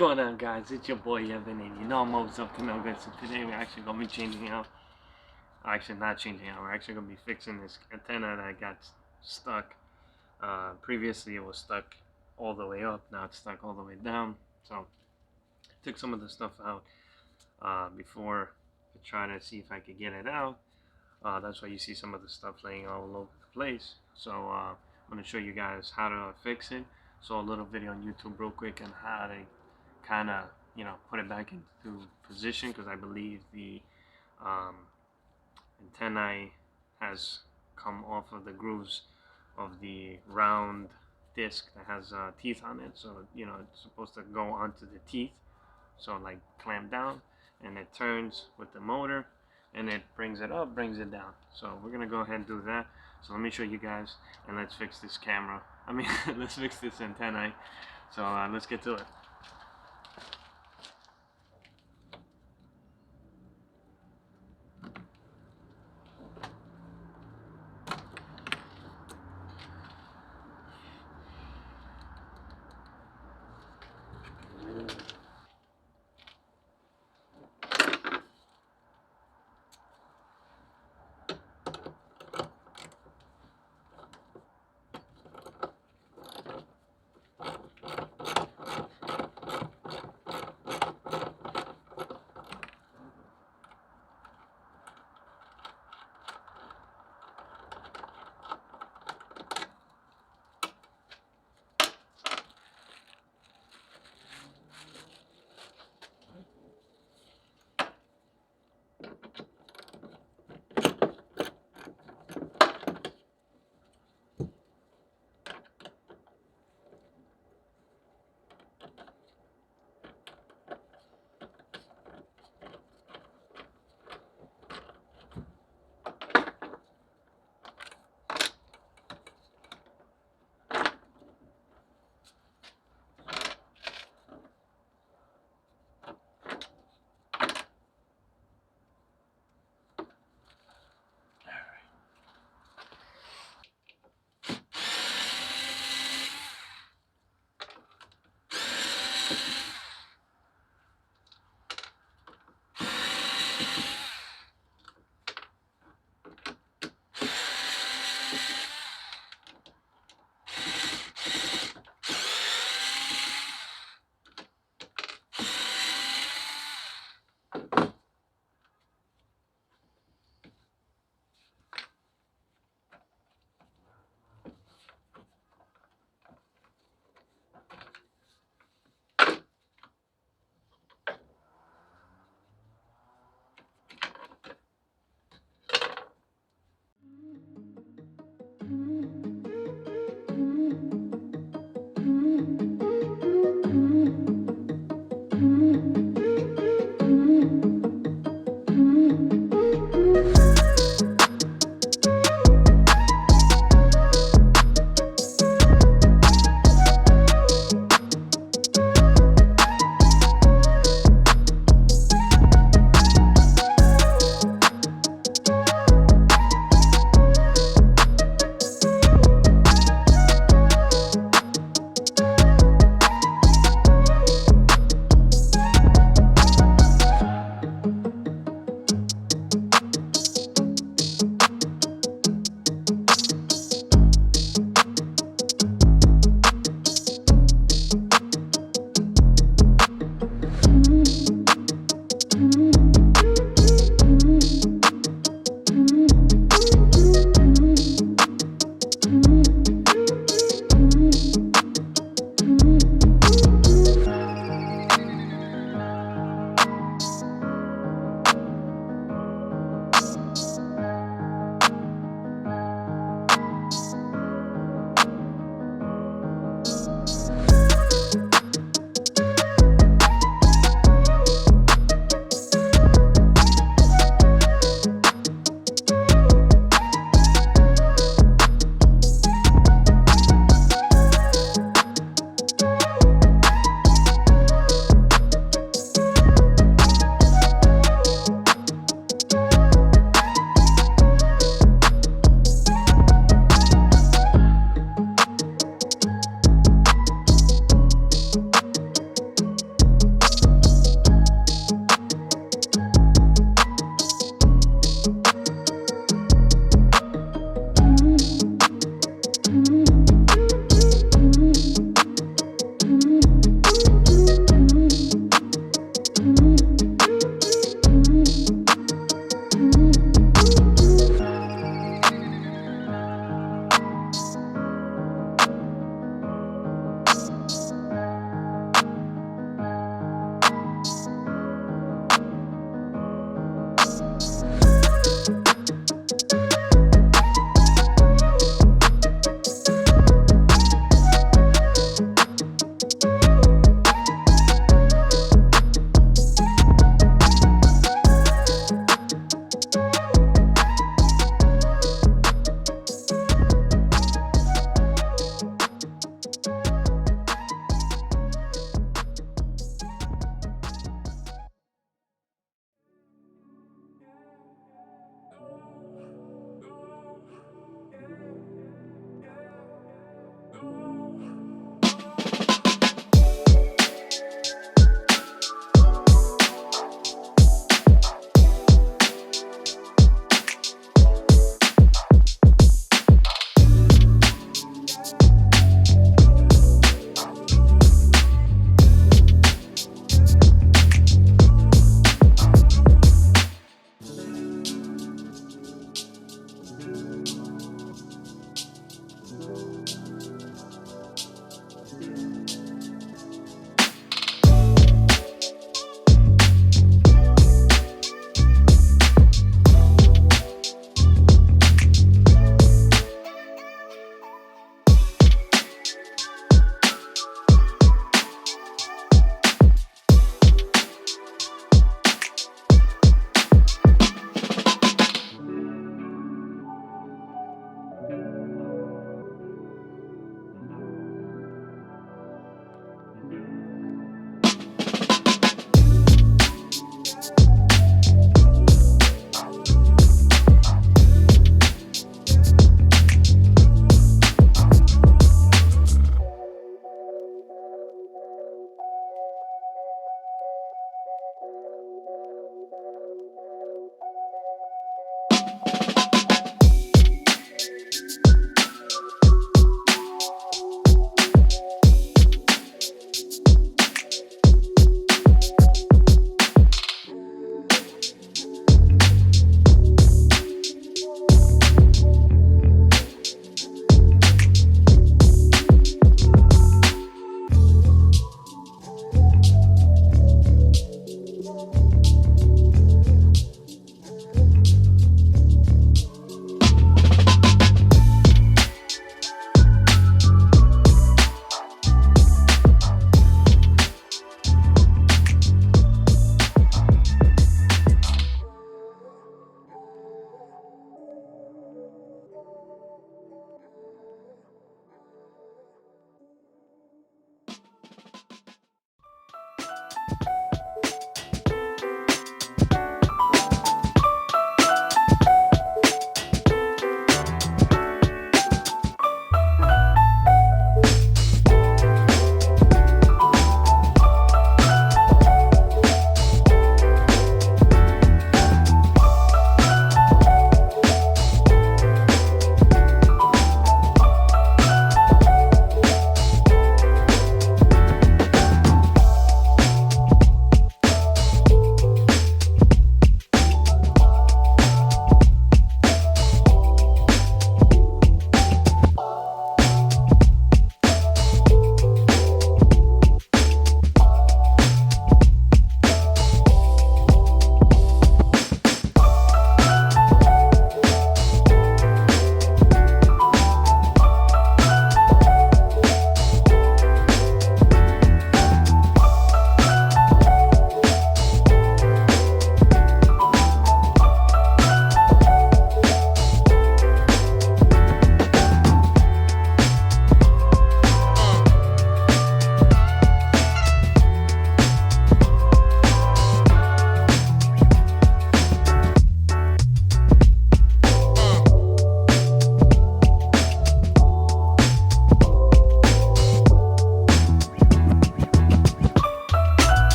going on, guys? It's your boy Evan, and you know I'm always up to no good. So today we're actually gonna be changing out. Actually, not changing out. We're actually gonna be fixing this antenna that got stuck. Previously, it was stuck all the way up. Now it's stuck all the way down. So I took some of the stuff out before to try to see if I could get it out. That's why you see some of the stuff laying all over the place. So I'm gonna show you guys how to fix it. So a little video on YouTube real quick on how to kind of put it back into position, because I believe the um, antennae has come off of the grooves of the round disc that has teeth on it. So it's supposed to go onto the teeth, so like clamp down, and it turns with the motor and it brings it up, brings it down. So we're gonna go ahead and do that. So let me show you guys, and let's fix this camera. Let's fix this antennae. So let's get to it.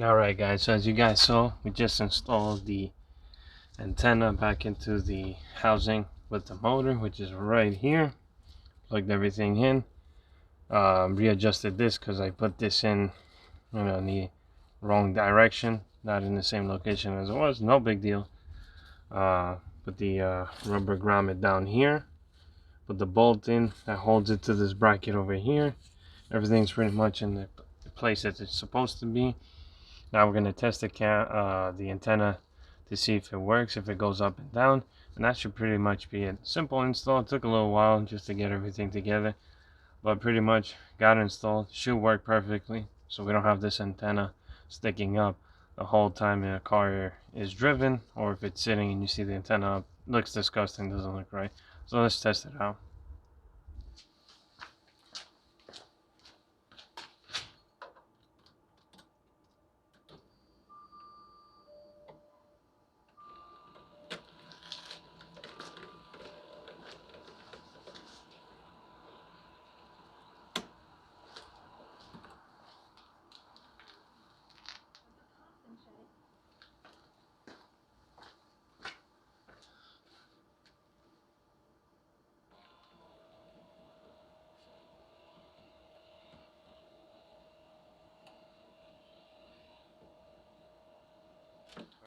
Alright guys, so as you guys saw, we just installed the antenna back into the housing with the motor, which is right here. Plugged everything in. Readjusted this because I put this in, in the wrong direction, not in the same location as it was. No big deal. Put the rubber grommet down here. Put the bolt in that holds it to this bracket over here. Everything's pretty much in the place that it's supposed to be. Now we're going to test the antenna to see if it works, if it goes up and down, and that should pretty much be it. Simple install. It took a little while just to get everything together, but pretty much got installed. Should work perfectly, so we don't have this antenna sticking up the whole time a car is driven, or if it's sitting and you see the antenna up. Looks disgusting, doesn't look right. So let's test it out.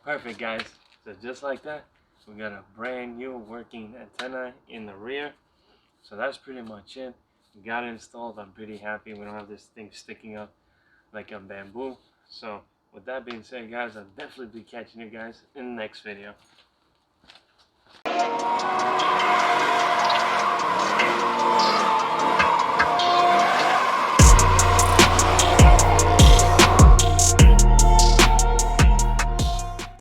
Perfect guys, so just like that, we got a brand new working antenna in the rear. So that's pretty much it. We got it installed. I'm pretty happy. We don't have this thing sticking up like a bamboo. So with that being said guys, I'll definitely be catching you guys in the next video.